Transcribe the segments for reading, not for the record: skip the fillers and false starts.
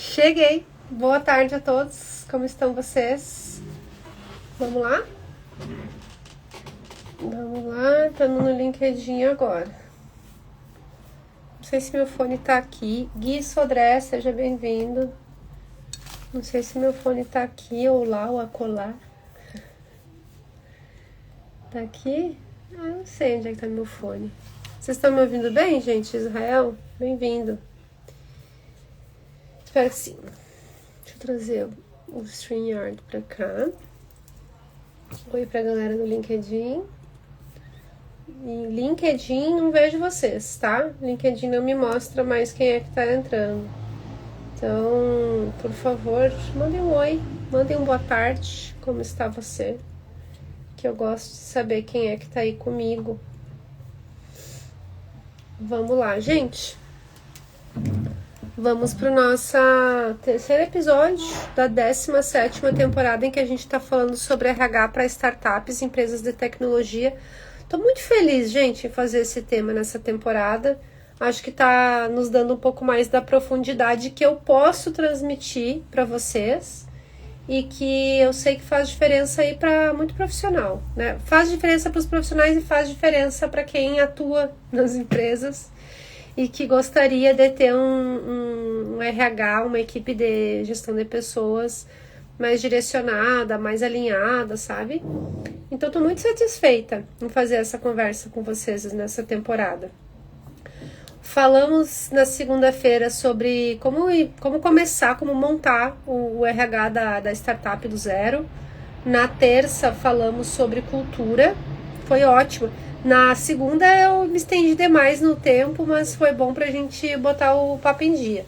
Cheguei! Boa tarde a todos, como estão vocês? Vamos lá? Vamos lá, entrando no LinkedIn agora. Não sei se meu fone tá aqui. Gui Sodré, seja bem-vindo. Não sei se meu fone tá aqui ou lá ou acolá. Tá aqui? Não sei onde é que tá meu fone. Vocês estão me ouvindo bem, gente? Israel, bem-vindo. Espero que sim. Deixa eu trazer o StreamYard pra cá. Oi pra galera do LinkedIn. E LinkedIn não vejo vocês, tá? LinkedIn não me mostra mais quem é que tá entrando. Então, por favor, mandem um oi, mandem um boa tarde, como está você? Que eu gosto de saber quem é que tá aí comigo. Vamos lá, gente. Vamos pro nosso terceiro episódio da 17ª temporada em que a gente tá falando sobre RH para startups, empresas de tecnologia. Tô muito feliz, gente, em fazer esse tema nessa temporada. Acho que tá nos dando um pouco mais da profundidade que eu posso transmitir para vocês e que eu sei que faz diferença aí para muito profissional, né? Faz diferença para os profissionais e faz diferença para quem atua nas empresas e que gostaria de ter um RH, uma equipe de gestão de pessoas mais direcionada, mais alinhada, sabe? Então, estou muito satisfeita em fazer essa conversa com vocês nessa temporada. Falamos na segunda-feira sobre como começar, como montar o RH da startup do zero. Na terça, falamos sobre cultura. Foi ótimo. Na segunda, eu me estendi demais no tempo, mas foi bom pra gente botar o papo em dia.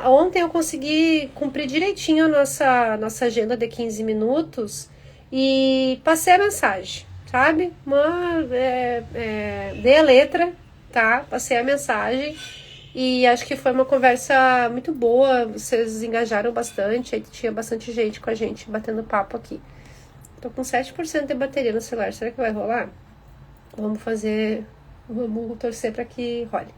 Ontem eu consegui cumprir direitinho a nossa agenda de 15 minutos e passei a mensagem, sabe? Dei a letra, tá? Passei a mensagem e acho que foi uma conversa muito boa, vocês engajaram bastante, aí tinha bastante gente com a gente batendo papo aqui. Tô com 7% de bateria no celular, será que vai rolar? Vamos torcer para que role.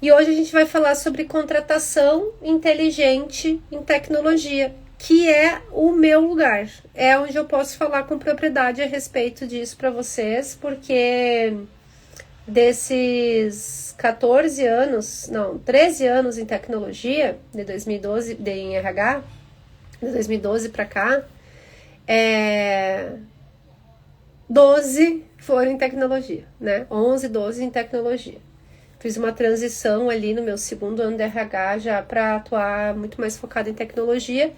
E hoje a gente vai falar sobre contratação inteligente em tecnologia, que é o meu lugar. É onde eu posso falar com propriedade a respeito disso para vocês, porque desses 13 anos em tecnologia, de 2012, em RH, de 2012 para cá, 12 foram em tecnologia, né? 11, 12 em tecnologia. Fiz uma transição ali no meu segundo ano de RH já para atuar muito mais focada em tecnologia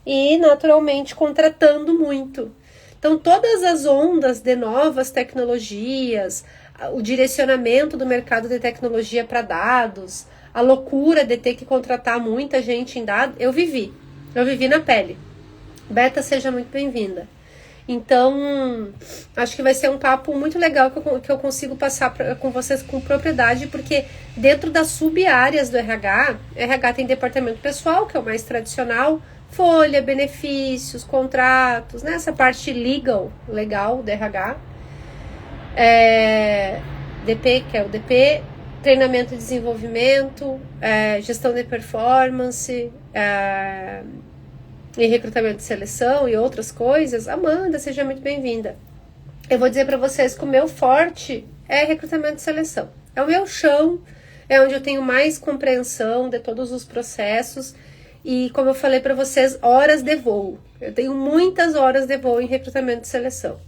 e naturalmente contratando muito. Então todas as ondas de novas tecnologias, o direcionamento do mercado de tecnologia para dados, a loucura de ter que contratar muita gente em dados, eu vivi na pele. Beta, seja muito bem-vinda. Então, acho que vai ser um papo muito legal que eu consigo passar com vocês com propriedade, porque dentro das sub-áreas do RH tem departamento pessoal, que é o mais tradicional, folha, benefícios, contratos, né? Essa parte legal do RH. DP, que é o DP, treinamento e desenvolvimento, gestão de performance, e recrutamento de seleção e outras coisas. Amanda, seja muito bem-vinda. Eu vou dizer para vocês que o meu forte é recrutamento de seleção. É o meu chão, é onde eu tenho mais compreensão de todos os processos e, como eu falei para vocês, horas de voo. Eu tenho muitas horas de voo em recrutamento de seleção.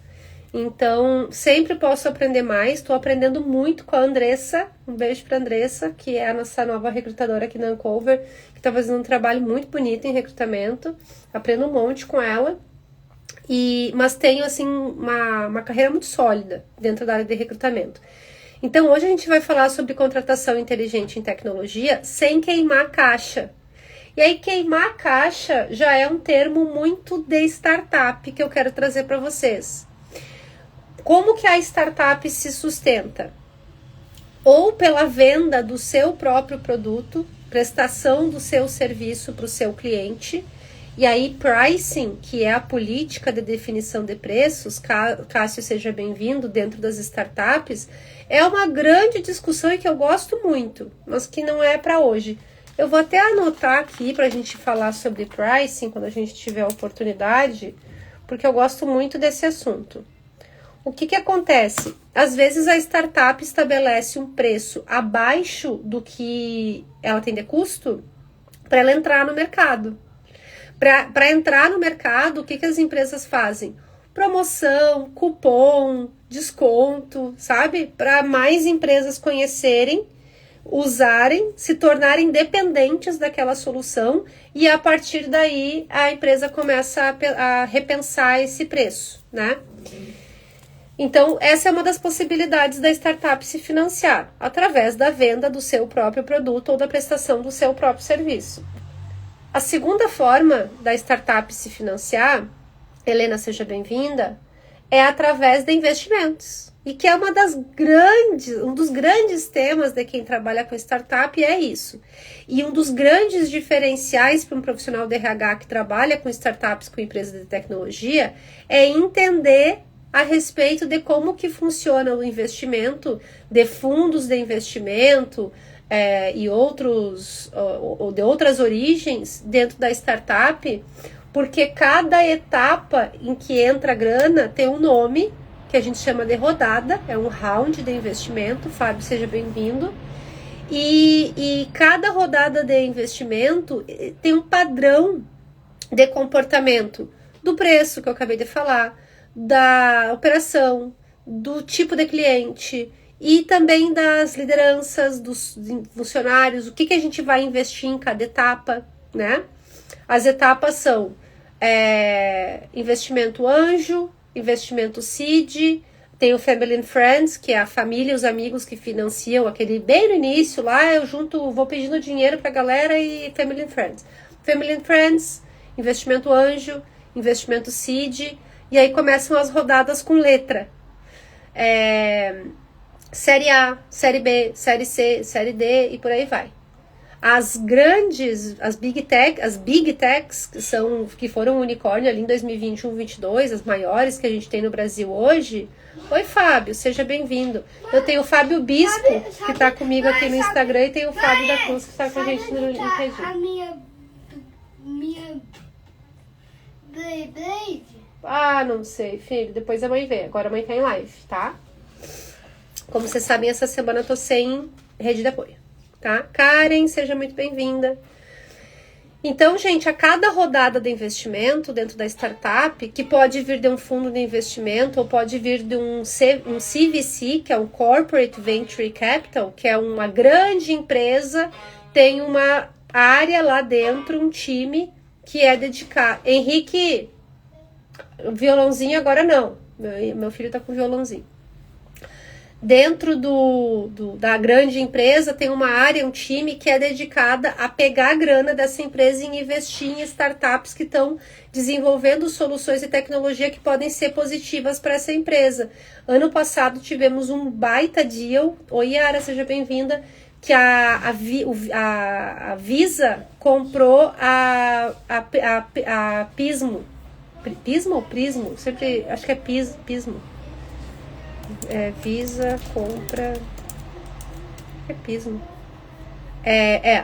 Então, sempre posso aprender mais. Estou aprendendo muito com a Andressa. Um beijo para a Andressa, que é a nossa nova recrutadora aqui na Uncover, que está fazendo um trabalho muito bonito em recrutamento. Aprendo um monte com ela. Mas tenho, assim, uma carreira muito sólida dentro da área de recrutamento. Então, hoje a gente vai falar sobre contratação inteligente em tecnologia sem queimar a caixa. E aí, queimar a caixa já é um termo muito de startup que eu quero trazer para vocês. Como que a startup se sustenta? Ou pela venda do seu próprio produto, prestação do seu serviço para o seu cliente, e aí pricing, que é a política de definição de preços, Cássio, seja bem-vindo, dentro das startups, é uma grande discussão e que eu gosto muito, mas que não é para hoje. Eu vou até anotar aqui para a gente falar sobre pricing quando a gente tiver a oportunidade, porque eu gosto muito desse assunto. O que que acontece? Às vezes a startup estabelece um preço abaixo do que ela tem de custo para ela entrar no mercado. Para entrar no mercado, o que que as empresas fazem? Promoção, cupom, desconto, sabe? Para mais empresas conhecerem, usarem, se tornarem dependentes daquela solução e a partir daí a empresa começa a repensar esse preço, né? Então, essa é uma das possibilidades da startup se financiar, através da venda do seu próprio produto ou da prestação do seu próprio serviço. A segunda forma da startup se financiar, Helena, seja bem-vinda, é através de investimentos. E que é um dos grandes temas de quem trabalha com startup é isso. E um dos grandes diferenciais para um profissional de RH que trabalha com startups, com empresas de tecnologia, é entender a respeito de como que funciona o investimento, de fundos de investimento e de outras origens dentro da startup, porque cada etapa em que entra a grana tem um nome, que a gente chama de rodada, é um round de investimento. Fábio, seja bem-vindo. E cada rodada de investimento tem um padrão de comportamento do preço que eu acabei de falar, da operação, do tipo de cliente e também das lideranças, dos funcionários, o que a gente vai investir em cada etapa, né? As etapas são investimento anjo, investimento seed, tem o Family and Friends, que é a família e os amigos que financiam, aquele bem no início lá, eu vou pedindo dinheiro pra galera e Family and Friends. Family and Friends, investimento anjo, investimento seed, e aí começam as rodadas com letra. Série A, Série B, Série C, Série D e por aí vai. As Big Techs, que foram unicórnio ali em 2021, 2022, as maiores que a gente tem no Brasil hoje. Oi, Fábio, seja bem-vindo. Eu tenho o Fábio Bispo, que está comigo aqui no Instagram, e tem o Fábio da Cruz, que está com a gente no LinkedIn. A minha Blade? Ah, não sei, filho, depois a mãe vê. Agora a mãe tá em live, tá? Como vocês sabem, essa semana eu tô sem rede de apoio, tá? Karen, seja muito bem-vinda. Então, gente, a cada rodada de investimento dentro da startup, que pode vir de um fundo de investimento ou pode vir de um CVC, que é um Corporate Venture Capital, que é uma grande empresa, tem uma área lá dentro, um time que é dedicado. Henrique, violãozinho agora não. Meu filho tá com violãozinho. Dentro da grande empresa tem uma área, um time que é dedicada a pegar a grana dessa empresa e investir em startups que estão desenvolvendo soluções e tecnologia que podem ser positivas para essa empresa. Ano passado tivemos um baita deal. Oi, Yara, seja bem-vinda. Que a Visa comprou a Pismo. Pismo ou Prismo? Sempre acho que é Pismo. Visa compra. É Pismo.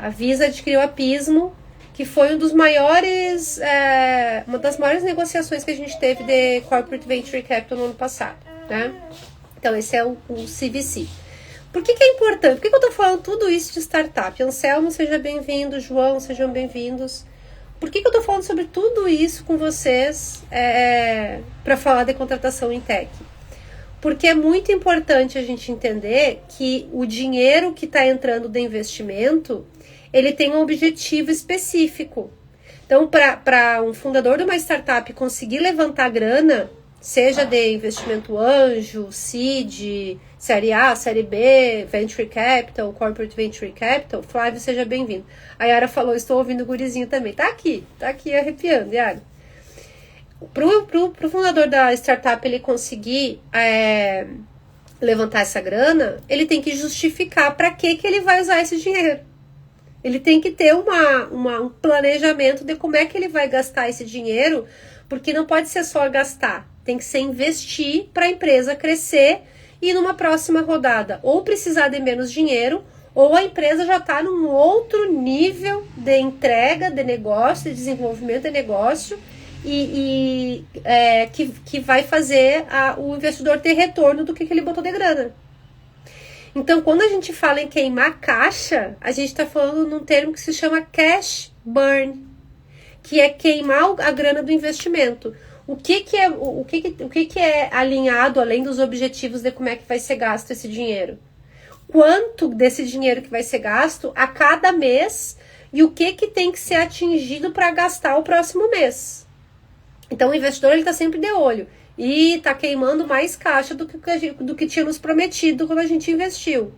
A Visa adquiriu a Pismo, que foi uma das maiores negociações que a gente teve de Corporate Venture Capital no ano passado, né? Então, esse é o CVC. Por que é importante? Por que eu tô falando tudo isso de startup? Anselmo, seja bem-vindo. João, sejam bem-vindos. Por que eu tô falando sobre tudo isso com vocês para falar de contratação em tech? Porque é muito importante a gente entender que o dinheiro que está entrando de investimento, ele tem um objetivo específico. Então, para um fundador de uma startup conseguir levantar grana, seja de investimento anjo, seed, série A, série B, venture capital, corporate venture capital, Flávio, seja bem-vindo. A Yara falou, estou ouvindo o gurizinho também. Tá aqui arrepiando, Yara. Pro fundador da startup ele conseguir levantar essa grana, ele tem que justificar para que ele vai usar esse dinheiro. Ele tem que ter um planejamento de como é que ele vai gastar esse dinheiro, porque não pode ser só gastar, tem que ser investir para a empresa crescer e numa próxima rodada ou precisar de menos dinheiro ou a empresa já está num outro nível de entrega de negócio, de desenvolvimento de negócio, que vai fazer o investidor ter retorno do que ele botou de grana. Então, quando a gente fala em queimar caixa, a gente está falando num termo que se chama cash burn, que é queimar a grana do investimento. O que é alinhado além dos objetivos de como é que vai ser gasto esse dinheiro? Quanto desse dinheiro que vai ser gasto a cada mês e o que tem que ser atingido para gastar o próximo mês. Então, o investidor está sempre de olho. E está queimando mais caixa do que tinha nos prometido quando a gente investiu.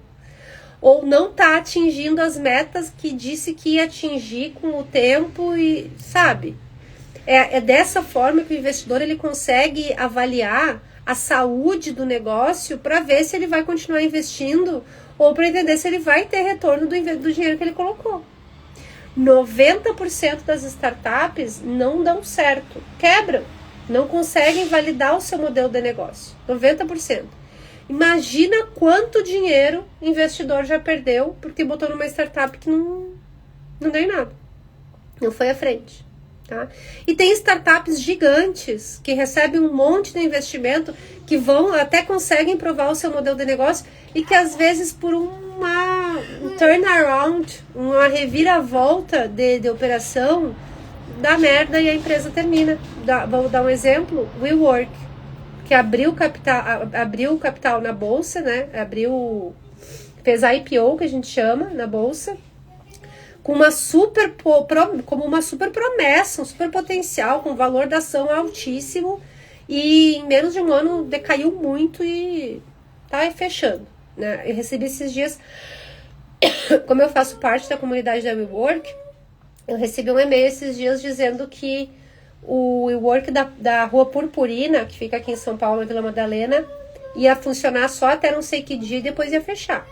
Ou não está atingindo as metas que disse que ia atingir com o tempo e, sabe? É dessa forma que o investidor ele consegue avaliar a saúde do negócio para ver se ele vai continuar investindo ou para entender se ele vai ter retorno do dinheiro que ele colocou. 90% das startups não dão certo, quebram. Não conseguem validar o seu modelo de negócio. 90%. Imagina quanto dinheiro o investidor já perdeu porque botou numa startup que não deu em nada. Não foi à frente. Tá? E tem startups gigantes que recebem um monte de investimento, que até conseguem provar o seu modelo de negócio e que às vezes por um turnaround, uma reviravolta de operação, dá merda e a empresa termina. Vou dar um exemplo, WeWork, que abriu capital na bolsa, né? Fez a IPO, que a gente chama, na bolsa, como uma super promessa, um super potencial, com valor da ação altíssimo, e em menos de um ano decaiu muito e tá fechando, né? Eu recebi esses dias, como eu faço parte da comunidade da WeWork, eu recebi um e-mail esses dias dizendo que o WeWork da Rua Purpurina, que fica aqui em São Paulo, na Vila Madalena, ia funcionar só até não sei que dia e depois ia fechar.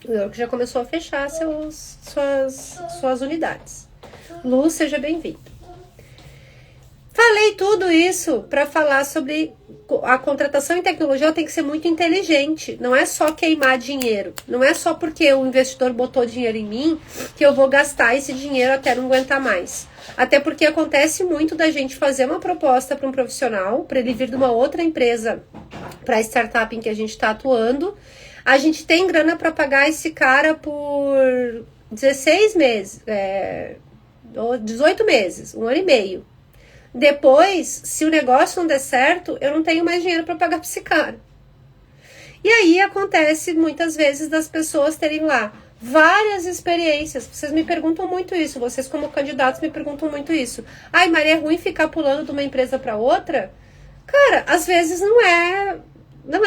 O WeWork já começou a fechar suas unidades. Lu, seja bem-vindo. Falei tudo isso para falar sobre a contratação em tecnologia. Ela tem que ser muito inteligente. Não é só queimar dinheiro. Não é só porque o investidor botou dinheiro em mim que eu vou gastar esse dinheiro até não aguentar mais. Até porque acontece muito da gente fazer uma proposta para um profissional, para ele vir de uma outra empresa para a startup em que a gente está atuando. A gente tem grana para pagar esse cara por 16 meses, 18 meses, 1 ano e meio. Depois, se o negócio não der certo, eu não tenho mais dinheiro para pagar para esse cara. E aí acontece muitas vezes das pessoas terem lá várias experiências. Vocês me perguntam muito isso, vocês como candidatos me perguntam muito isso. Ai, Maria, é ruim ficar pulando de uma empresa para outra? Cara, às vezes não é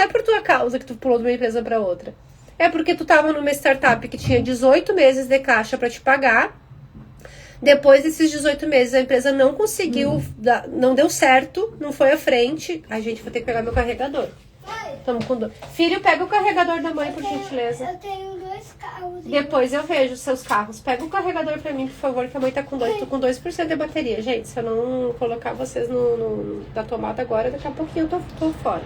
por tua causa que tu pulou de uma empresa para outra. É porque tu tava numa startup que tinha 18 meses de caixa para te pagar. Depois desses 18 meses, a empresa não conseguiu, não deu certo, não foi à frente. Ai, gente, vou ter que pegar meu carregador. Tamo com dor. Filho, pega o carregador da mãe, por gentileza. Eu tenho 2 carros. Depois eu vejo os seus carros. Pega o carregador pra mim, por favor, que a mãe tá com 2%. Tô com 2% de bateria, gente. Se eu não colocar vocês na tomada agora, daqui a pouquinho eu tô fora.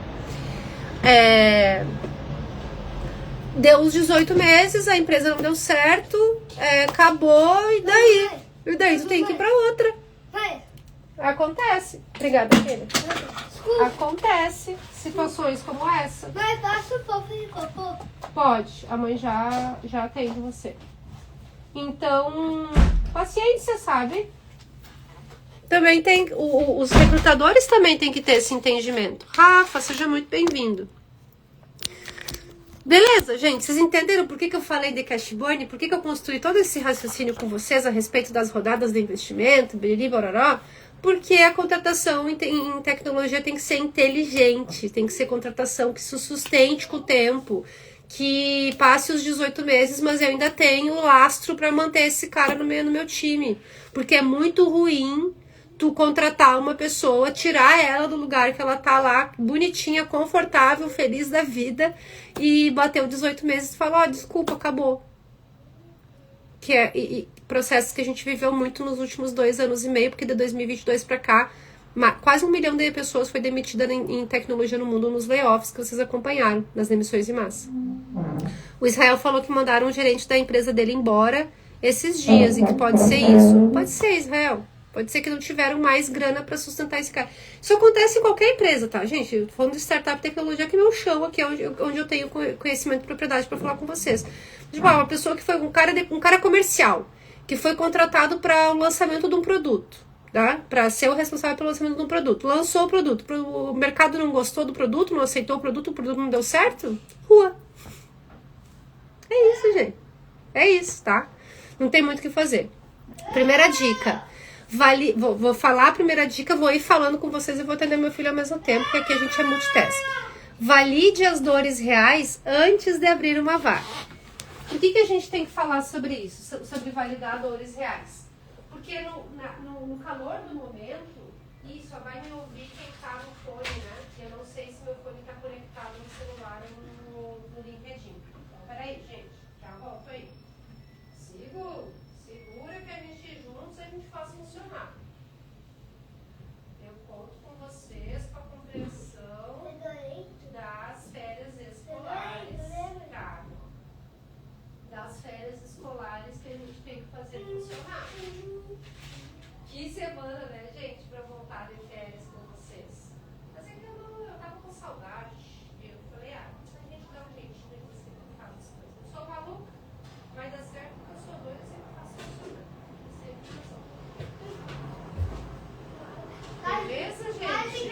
Deu os 18 meses, a empresa não deu certo, acabou, e daí? E daí tu tem que ir pra outra. Acontece. Obrigada, filha. Desculpa. Acontece situações como essa. Mas posso pouco de cocô? Pode, a mãe já atende você. Então, paciência, sabe? Também tem, os recrutadores também têm que ter esse entendimento. Rafa, seja muito bem-vindo. Beleza, gente, vocês entenderam por que eu falei de cash burn? Por que eu construí todo esse raciocínio com vocês a respeito das rodadas de investimento, biriri, bororó? Porque a contratação em tecnologia tem que ser inteligente, tem que ser contratação que se sustente com o tempo, que passe os 18 meses, mas eu ainda tenho lastro para manter esse cara no meu time. Porque é muito ruim tu contratar uma pessoa, tirar ela do lugar que ela tá lá, bonitinha, confortável, feliz da vida, e bateu 18 meses e fala, desculpa, acabou. Que é processos que a gente viveu muito nos últimos 2 anos e meio, porque de 2022 para cá, quase 1 milhão de pessoas foi demitida em tecnologia no mundo, nos layoffs que vocês acompanharam, nas demissões em massa. O Israel falou que mandaram um gerente da empresa dele embora esses dias e que pode ser isso. Pode ser, Israel. Pode ser que não tiveram mais grana para sustentar esse cara. Isso acontece em qualquer empresa, tá, gente? Eu tô falando de startup tecnologia, que é meu chão aqui, onde eu tenho conhecimento e propriedade para falar com vocês. Tipo, uma pessoa que foi um cara comercial, que foi contratado para o lançamento de um produto, tá? Para ser o responsável pelo lançamento de um produto. Lançou o produto, o mercado não gostou do produto, não aceitou o produto não deu certo, rua. É isso, gente. É isso, tá? Não tem muito o que fazer. Primeira dica. Vou falar a primeira dica, vou ir falando com vocês e vou atender meu filho ao mesmo tempo, porque aqui a gente é multitask. Valide as dores reais antes de abrir uma vaga. Por que a gente tem que falar sobre isso? Sobre validar dores reais? Porque no calor do momento, e só vai me ouvir quem está no fone, né? Eu não sei se meu fone está conectado no celular ou no LinkedIn. Então, peraí, gente. Já volto aí. Segura que a gente juntos a gente faz funcionar. Eu conto com vocês com a compreensão das férias escolares. Tá? Das férias escolares que a gente tem que fazer funcionar. Que semana, né, gente, pra voltar de férias com vocês. Mas é que eu tava com saudade. Eu falei, a gente dá um jeitinho de você faz as coisas. Eu sou maluca, vai dar certo porque eu sou doida, eu sempre faço funcionar. Beleza, gente?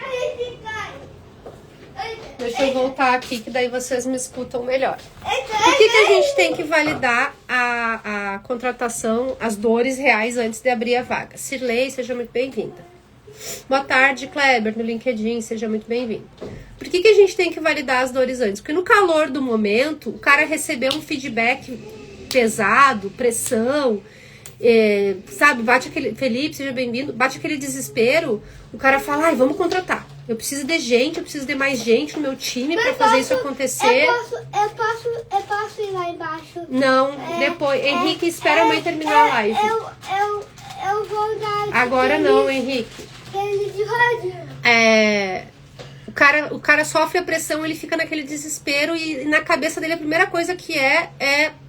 Deixa eu voltar aqui, que daí vocês me escutam melhor. Por que a gente tem que validar a contratação, as dores reais antes de abrir a vaga? Cirlei, seja muito bem-vinda. Boa tarde, Kleber, no LinkedIn, seja muito bem-vindo. Por que a gente tem que validar as dores antes? Porque no calor do momento, o cara recebeu um feedback pesado, pressão, sabe, bate aquele, Felipe, seja bem-vindo, bate aquele desespero, o cara fala, ai, vamos contratar. Eu preciso de gente, eu preciso de mais gente no meu time para fazer isso acontecer. Eu posso ir lá embaixo? Não, depois. Henrique, espera a mãe terminar a live. Eu vou dar... Agora não, Henrique. Aquele de rodinha. O cara sofre a pressão, ele fica naquele desespero e na cabeça dele a primeira coisa que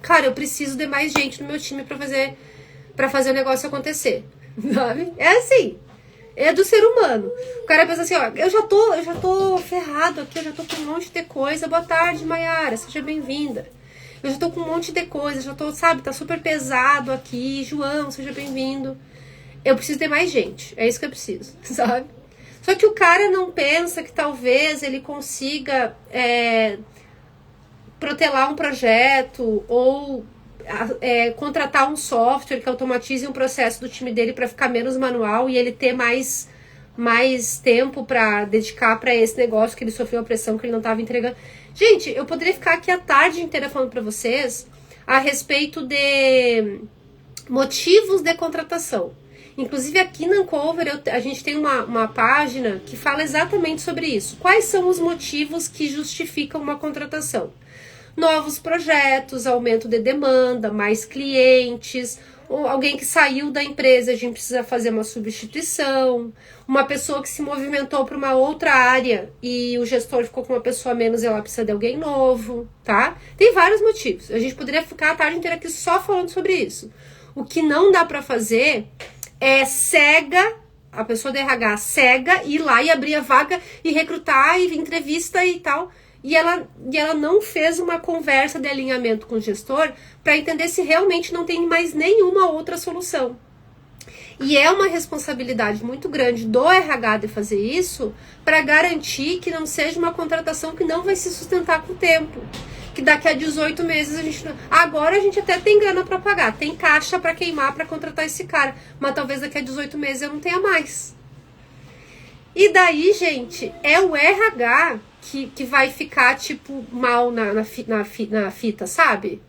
cara, eu preciso de mais gente no meu time para fazer o negócio acontecer. Sabe? É assim. É do ser humano. O cara pensa assim, ó, eu já tô ferrado aqui, eu já tô com um monte de coisa. Boa tarde, Maiara, seja bem-vinda. Eu já tô com um monte de coisa, já tô, sabe, tá super pesado aqui. João, seja bem-vindo. Eu preciso de mais gente, é isso que eu preciso, sabe? Só que o cara não pensa que talvez ele consiga protelar um projeto ou contratar um software que automatize um processo do time dele para ficar menos manual e ele ter mais tempo para dedicar para esse negócio que ele sofreu a pressão que ele não estava entregando. Gente, eu poderia ficar aqui a tarde inteira falando para vocês a respeito de motivos de contratação. Inclusive aqui na Uncover a gente tem uma página que fala exatamente sobre isso. Quais são os motivos que justificam uma contratação? Novos projetos, aumento de demanda, mais clientes, ou alguém que saiu da empresa, a gente precisa fazer uma substituição, uma pessoa que se movimentou para uma outra área e o gestor ficou com uma pessoa a menos e ela precisa de alguém novo, tá? Tem vários motivos. A gente poderia ficar a tarde inteira aqui só falando sobre isso. O que não dá para fazer é a pessoa da RH cega, ir lá e abrir a vaga e recrutar e entrevista e tal. E ela não fez uma conversa de alinhamento com o gestor para entender se realmente não tem mais nenhuma outra solução. E é uma responsabilidade muito grande do RH de fazer isso para garantir que não seja uma contratação que não vai se sustentar com o tempo. Que daqui a 18 meses a gente... Agora a gente até tem grana para pagar, tem caixa para queimar para contratar esse cara, mas talvez daqui a 18 meses eu não tenha mais. E daí, gente, é o RH que vai ficar, tipo, mal na fita, sabe?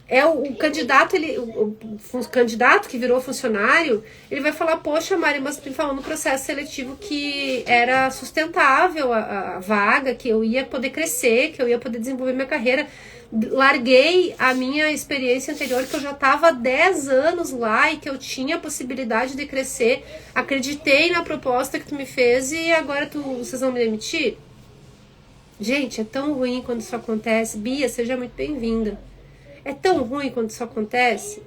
É o candidato, o candidato que virou funcionário, ele vai falar, poxa, Mari, mas tu falou no processo seletivo que era sustentável a vaga, que eu ia poder crescer, que eu ia poder desenvolver minha carreira. Larguei a minha experiência anterior, que eu já estava há 10 anos lá e que eu tinha a possibilidade de crescer. Acreditei na proposta que tu me fez e agora vocês vão me demitir? Gente, é tão ruim quando isso acontece. Bia, seja muito bem-vinda. É tão ruim quando isso acontece.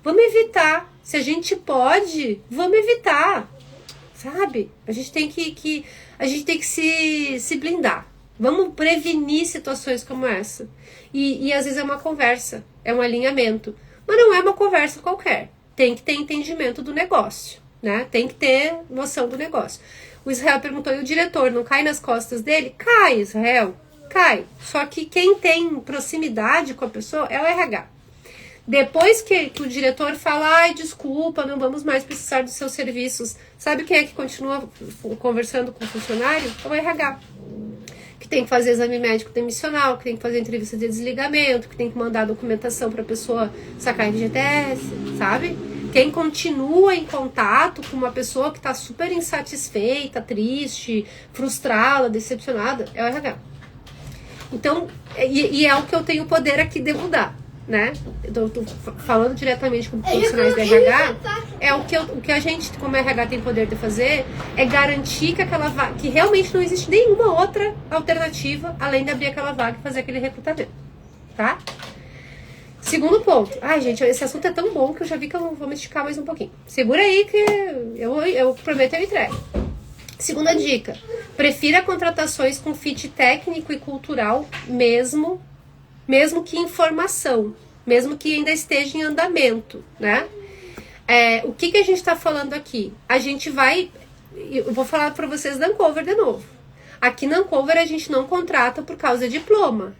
Vamos evitar. Se a gente pode, vamos evitar. Sabe? A gente tem que se blindar. Vamos prevenir situações como essa. E às vezes é uma conversa, é um alinhamento. Mas não é uma conversa qualquer. Tem que ter entendimento do negócio, né? Tem que ter noção do negócio. O Israel perguntou, e o diretor não cai nas costas dele? Cai, Israel, cai. Só que quem tem proximidade com a pessoa é o RH. Depois que o diretor fala, ai, desculpa, não vamos mais precisar dos seus serviços. Sabe quem é que continua conversando com o funcionário? É o RH. Que tem que fazer exame médico demissional, que tem que fazer entrevista de desligamento, que tem que mandar documentação para a pessoa sacar FGTS, sabe? Quem continua em contato com uma pessoa que está super insatisfeita, triste, frustrada, decepcionada, é o RH. Então, e é o que eu tenho poder aqui de mudar, né? Eu tô falando diretamente com profissionais de RH, é o que a gente, como RH, tem poder de fazer, é garantir que aquela vaga, que realmente não existe nenhuma outra alternativa, além de abrir aquela vaga e fazer aquele recrutamento, tá? Segundo ponto. Ai, gente, esse assunto é tão bom que eu já vi que eu vou me esticar mais um pouquinho. Segura aí que eu prometo eu entrego. Segunda dica. Prefira contratações com fit técnico e cultural, mesmo que em formação, mesmo que ainda esteja em andamento, né? O que a gente está falando aqui? A gente vai... Eu vou falar para vocês da Ancover de novo. Aqui na Ancover a gente não contrata por causa de diploma.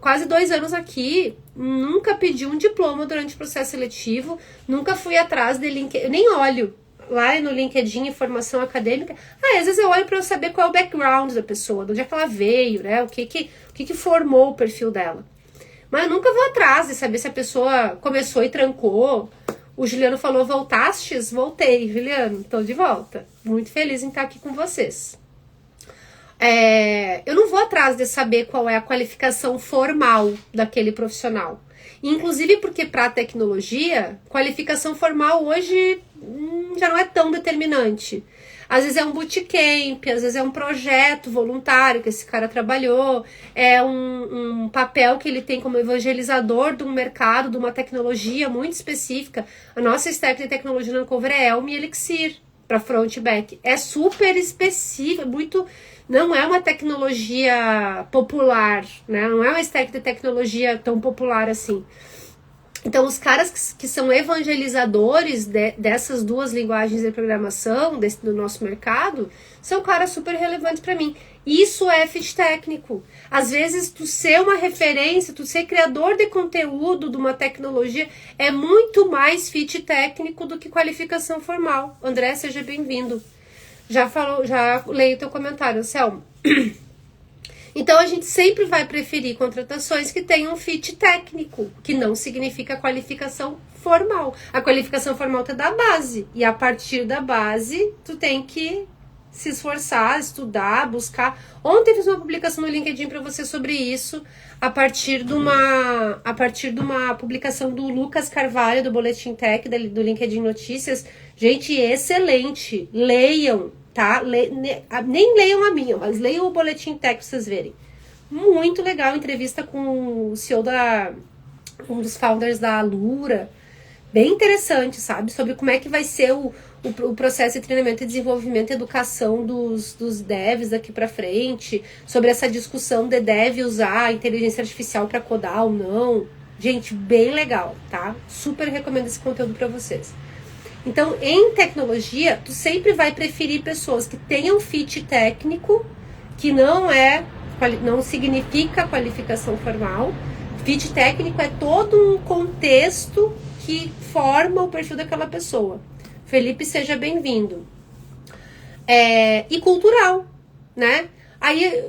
Quase 2 anos aqui, nunca pedi um diploma durante o processo seletivo, nunca fui atrás de LinkedIn, eu nem olho lá no LinkedIn informação acadêmica. Às vezes eu olho para eu saber qual é o background da pessoa, de onde é que ela veio, né? O que formou o perfil dela. Mas eu nunca vou atrás de saber se a pessoa começou e trancou. O Juliano falou, voltastes? Voltei, Juliano, estou de volta. Muito feliz em estar aqui com vocês. Eu não vou atrás de saber qual é a qualificação formal daquele profissional. Inclusive porque para a tecnologia, qualificação formal hoje já não é tão determinante. Às vezes é um bootcamp, às vezes é um projeto voluntário que esse cara trabalhou, é um papel que ele tem como evangelizador de um mercado, de uma tecnologia muito específica. A nossa stack de tecnologia na Ancover é Elm e Elixir para front e back. É super específica, muito... Não é uma tecnologia popular, né? Não é uma stack de tecnologia tão popular assim. Então, os caras que são evangelizadores dessas duas linguagens de programação do nosso mercado são caras super relevantes para mim. Isso é fit técnico. Às vezes, tu ser uma referência, tu ser criador de conteúdo de uma tecnologia é muito mais fit técnico do que qualificação formal. André, seja bem-vindo. Já leio teu comentário, Selma. Então, a gente sempre vai preferir contratações que tenham fit técnico, que não significa qualificação formal. A qualificação formal te dá a base, e a partir da base, tu tem que se esforçar, estudar, buscar. Ontem eu fiz uma publicação no LinkedIn para você sobre isso, a partir de uma publicação do Lucas Carvalho, do Boletim Tech, do LinkedIn Notícias. Gente, excelente. Leiam, tá? Nem leiam a minha, mas leiam o Boletim Tech pra vocês verem. Muito legal, entrevista com o CEO um dos founders da Alura. Bem interessante, sabe? Sobre como é que vai ser o processo de treinamento e desenvolvimento e educação dos devs daqui pra frente. Sobre essa discussão de dev usar a inteligência artificial para codar ou não. Gente, bem legal, tá? Super recomendo esse conteúdo para vocês. Então, em tecnologia, tu sempre vai preferir pessoas que tenham fit técnico, que não significa qualificação formal. Fit técnico é todo um contexto que forma o perfil daquela pessoa. Felipe, seja bem-vindo. E cultural, né? Aí,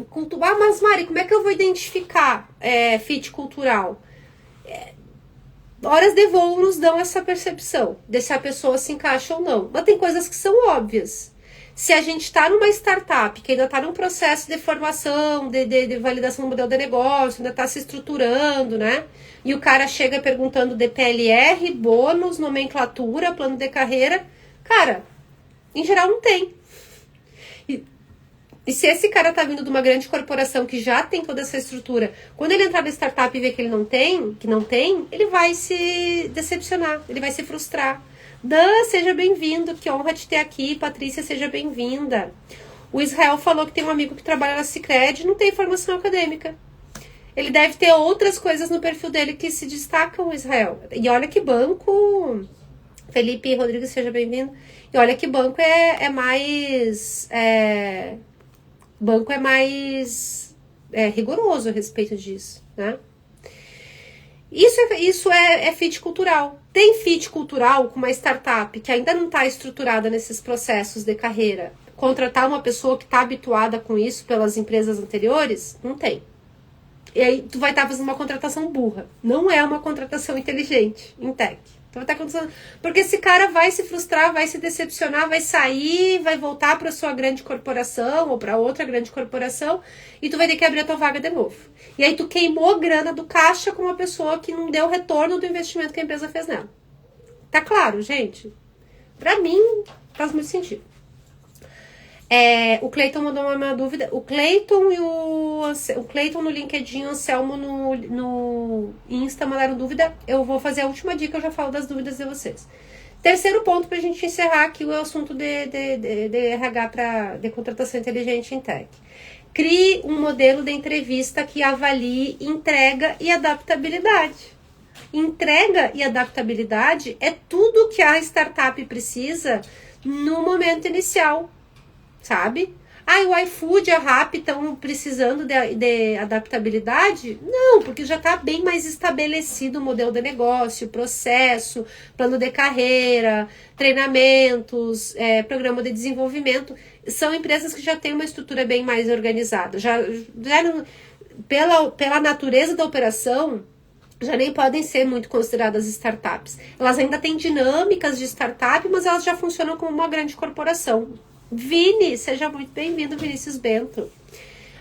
mas Mari, como é que eu vou identificar fit cultural? Horas de voo nos dão essa percepção de se a pessoa se encaixa ou não. Mas tem coisas que são óbvias. Se a gente está numa startup que ainda está num processo de formação, de validação do modelo de negócio, ainda está se estruturando, né? E o cara chega perguntando de PLR, bônus, nomenclatura, plano de carreira. Cara, em geral não tem. E se esse cara tá vindo de uma grande corporação que já tem toda essa estrutura, quando ele entrar na startup e ver que ele não tem, ele vai se decepcionar, ele vai se frustrar. Dan, seja bem-vindo, que honra te ter aqui. Patrícia, seja bem-vinda. O Israel falou que tem um amigo que trabalha na Sicredi e não tem formação acadêmica. Ele deve ter outras coisas no perfil dele que se destacam, Israel. E olha que banco... Felipe Rodrigues, seja bem-vindo. E olha que banco é mais rigoroso a respeito disso, né? Isso é fit cultural. Tem fit cultural com uma startup que ainda não está estruturada nesses processos de carreira. Contratar uma pessoa que está habituada com isso pelas empresas anteriores? Não tem. E aí tu vai estar fazendo uma contratação burra. Não é uma contratação inteligente em tech. Então, tá acontecendo, porque esse cara vai se frustrar, vai se decepcionar, vai sair, vai voltar para sua grande corporação ou para outra grande corporação e tu vai ter que abrir a tua vaga de novo. E aí tu queimou grana do caixa com uma pessoa que não deu retorno do investimento que a empresa fez nela. Tá claro, gente? Pra mim, faz muito sentido. O Cleiton mandou uma dúvida. O Cleiton e o Cleiton no LinkedIn, o Anselmo no Insta mandaram dúvida. Eu vou fazer a última dica, eu já falo das dúvidas de vocês. Terceiro ponto pra gente encerrar aqui o assunto de RH de contratação inteligente em tech. Crie um modelo de entrevista que avalie entrega e adaptabilidade. Entrega e adaptabilidade é tudo que a startup precisa no momento inicial. Sabe? O iFood e a Rappi estão precisando de adaptabilidade? Não, porque já está bem mais estabelecido o modelo de negócio, processo, plano de carreira, treinamentos, programa de desenvolvimento. São empresas que já têm uma estrutura bem mais organizada. Pela natureza da operação, já nem podem ser muito consideradas startups. Elas ainda têm dinâmicas de startup, mas elas já funcionam como uma grande corporação. Vini, seja muito bem-vindo, Vinícius Bento.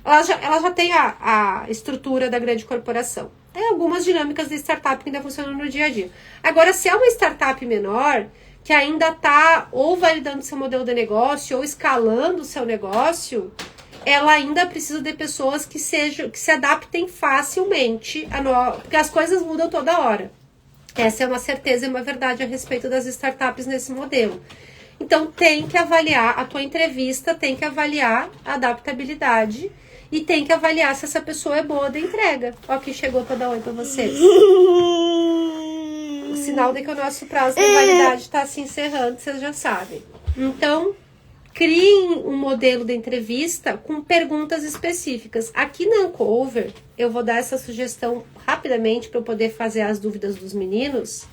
Ela já tem a estrutura da grande corporação. Tem algumas dinâmicas de startup que ainda funcionam no dia a dia. Agora, se é uma startup menor, que ainda está ou validando seu modelo de negócio, ou escalando o seu negócio, ela ainda precisa de pessoas que se adaptem facilmente, porque as coisas mudam toda hora. Essa é uma certeza e uma verdade a respeito das startups nesse modelo. Então, tem que avaliar a tua entrevista, tem que avaliar a adaptabilidade e tem que avaliar se essa pessoa é boa de entrega. Ó, que chegou para dar oi para vocês. O sinal de que o nosso prazo de validade está se encerrando, vocês já sabem. Então, criem um modelo de entrevista com perguntas específicas. Aqui na Uncover, eu vou dar essa sugestão rapidamente para eu poder fazer as dúvidas dos meninos.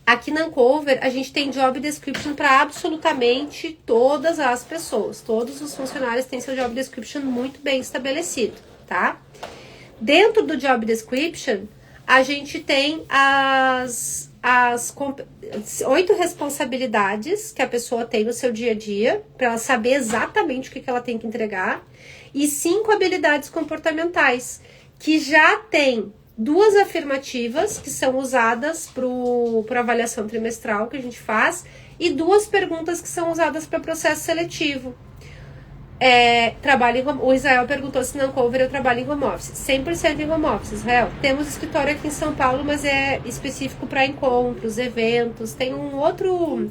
Aqui na Uncover, a gente tem job description para absolutamente todas as pessoas. Todos os funcionários têm seu job description muito bem estabelecido, tá? Dentro do job description, a gente tem as 8 responsabilidades que a pessoa tem no seu dia a dia, para ela saber exatamente o que ela tem que entregar, e 5 habilidades comportamentais, que já tem 2 afirmativas que são usadas para avaliação trimestral que a gente faz e 2 perguntas que são usadas para processo seletivo. O Israel perguntou se na Uncover eu trabalho em home office. 100% em home office, Israel. Temos escritório aqui em São Paulo, mas é específico para encontros, eventos. Tem um outro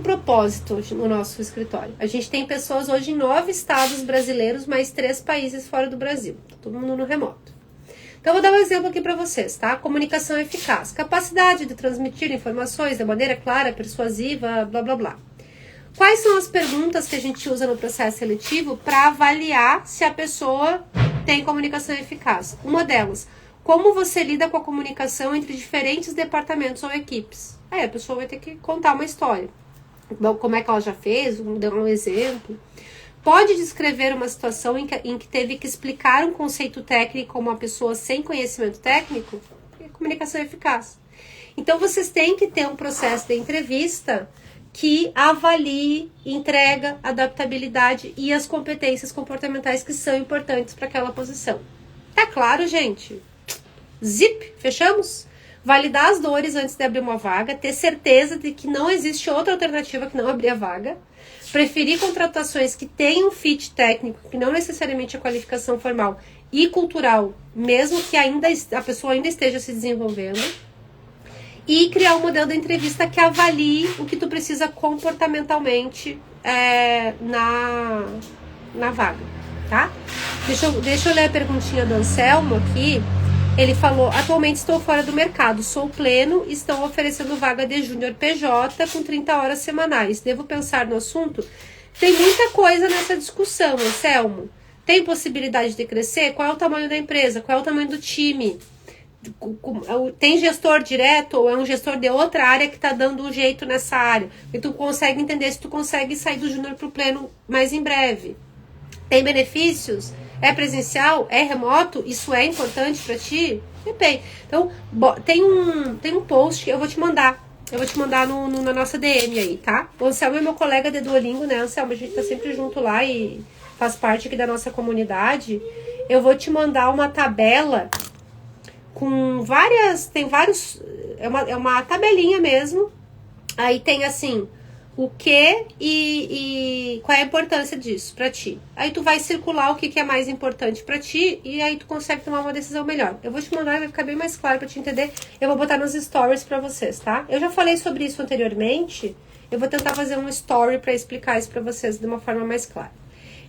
propósito no nosso escritório. A gente tem pessoas hoje em 9 estados brasileiros, mais 3 países fora do Brasil. Todo mundo no remoto. Então, eu vou dar um exemplo aqui para vocês, tá? Comunicação eficaz. Capacidade de transmitir informações de maneira clara, persuasiva, blá, blá, blá. Quais são as perguntas que a gente usa no processo seletivo para avaliar se a pessoa tem comunicação eficaz? Uma delas, como você lida com a comunicação entre diferentes departamentos ou equipes? A pessoa vai ter que contar uma história. Como é que ela já fez? Vamos dar um exemplo. Pode descrever uma situação em que teve que explicar um conceito técnico a uma pessoa sem conhecimento técnico? Comunicação eficaz. Então, vocês têm que ter um processo de entrevista que avalie, entrega, adaptabilidade e as competências comportamentais que são importantes para aquela posição. Tá claro, gente? Zip, fechamos? validar as dores antes de abrir uma vaga, ter certeza de que não existe outra alternativa que não abrir a vaga, preferir contratações que tenham fit técnico, que não necessariamente a qualificação formal e cultural, mesmo que a pessoa ainda esteja se desenvolvendo, e criar um modelo da entrevista que avalie o que tu precisa comportamentalmente na vaga, tá? Deixa eu ler a perguntinha do Anselmo aqui. Ele falou: atualmente estou fora do mercado, sou pleno, estão oferecendo vaga de júnior PJ com 30 horas semanais. Devo pensar no assunto? Tem muita coisa nessa discussão, Anselmo. Tem possibilidade de crescer? Qual é o tamanho da empresa? Qual é o tamanho do time? Tem gestor direto ou é um gestor de outra área que está dando um jeito nessa área? E tu consegue entender se tu consegue sair do júnior para o pleno mais em breve. Tem benefícios? É presencial? É remoto? Isso é importante para ti? Depende. Então, tem um post que eu vou te mandar. Eu vou te mandar na nossa DM aí, tá? O Anselmo é meu colega de Duolingo, né, Anselmo? A gente tá sempre junto lá e faz parte aqui da nossa comunidade. Eu vou te mandar uma tabela com é uma tabelinha mesmo. Aí tem assim, o que e qual é a importância disso pra ti. Aí tu vai circular o que é mais importante pra ti e aí tu consegue tomar uma decisão melhor. Eu vou te mandar, vai ficar bem mais claro pra te entender. Eu vou botar nos stories pra vocês, tá? Eu já falei sobre isso anteriormente. Eu vou tentar fazer um story pra explicar isso pra vocês de uma forma mais clara.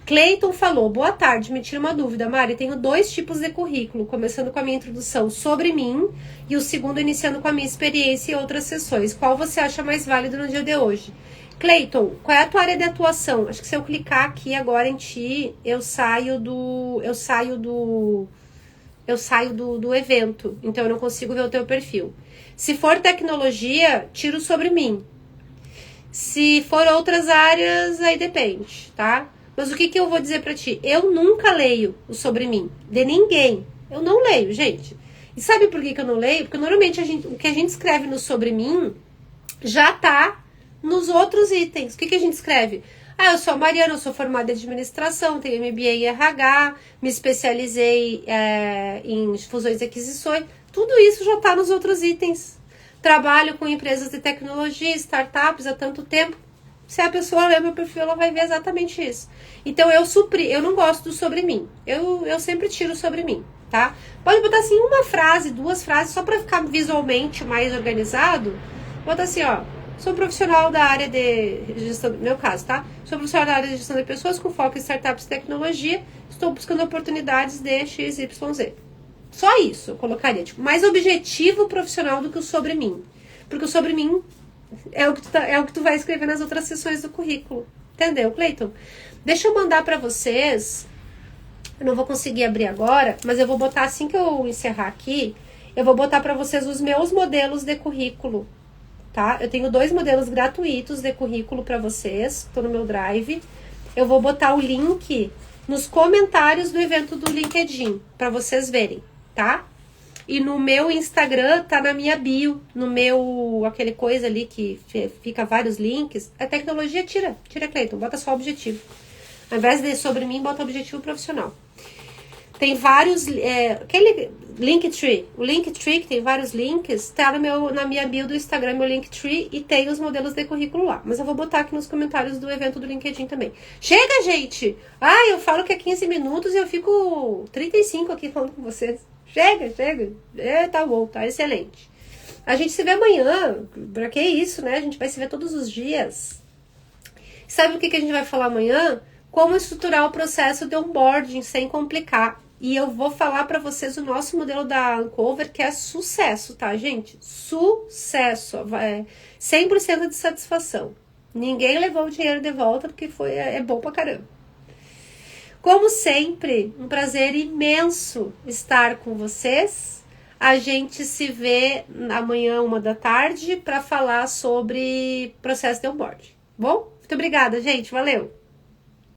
Cleiton falou: boa tarde, me tira uma dúvida, Mari. Tenho 2 tipos de currículo, começando com a minha introdução sobre mim e o segundo iniciando com a minha experiência e outras sessões. Qual você acha mais válido no dia de hoje? Cleiton, qual é a tua área de atuação? Acho que se eu clicar aqui agora em ti, eu saio do evento, então eu não consigo ver o teu perfil. Se for tecnologia, tiro sobre mim. Se for outras áreas, aí depende, tá? Mas o que eu vou dizer pra ti? Eu nunca leio o sobre mim, de ninguém. Eu não leio, gente. E sabe por que eu não leio? Porque normalmente o que a gente escreve no sobre mim já tá nos outros itens. O que a gente escreve? Eu sou a Mariana, eu sou formada em administração, tenho MBA em RH, me especializei em fusões e aquisições. Tudo isso já tá nos outros itens. Trabalho com empresas de tecnologia, startups há tanto tempo. Se a pessoa ler meu perfil, ela vai ver exatamente isso. Então, eu não gosto do sobre mim. Eu sempre tiro sobre mim, tá? Pode botar assim uma frase, 2 frases, só pra ficar visualmente mais organizado. Bota assim, ó. Sou profissional da área de gestão, no meu caso, tá? Sou profissional da área de gestão de pessoas com foco em startups e tecnologia. Estou buscando oportunidades de XYZ. Só isso eu colocaria. Tipo, mais objetivo profissional do que o sobre mim. Porque o sobre mim é o que tu vai escrever nas outras sessões do currículo. Entendeu, Cleiton? Deixa eu mandar pra vocês. Eu não vou conseguir abrir agora, mas eu vou botar assim que eu encerrar aqui. Eu vou botar pra vocês os meus modelos de currículo, tá? Eu tenho 2 modelos gratuitos de currículo pra vocês. Tô no meu Drive. Eu vou botar o link nos comentários do evento do LinkedIn pra vocês verem, tá? E no meu Instagram tá na minha bio, no meu, aquele coisa ali que fica vários links. A tecnologia tira, Cleiton, bota só objetivo. Ao invés de sobre mim, bota objetivo profissional. Tem vários, aquele Linktree, o Linktree que tem vários links, tá na minha bio do Instagram, meu Linktree, e tem os modelos de currículo lá. Mas eu vou botar aqui nos comentários do evento do LinkedIn também. Chega, gente! Eu falo que é 15 minutos e eu fico 35 aqui falando com vocês. Chega. Tá bom, tá excelente. A gente se vê amanhã. Pra que isso, né? A gente vai se ver todos os dias. Sabe o que a gente vai falar amanhã? Como estruturar o processo de onboarding sem complicar. E eu vou falar pra vocês o nosso modelo da Uncover, que é sucesso, tá, gente? Sucesso. 100% de satisfação. Ninguém levou o dinheiro de volta porque é bom pra caramba. Como sempre, um prazer imenso estar com vocês. A gente se vê amanhã, 13h, para falar sobre processo de onboarding. Bom? Muito obrigada, gente. Valeu!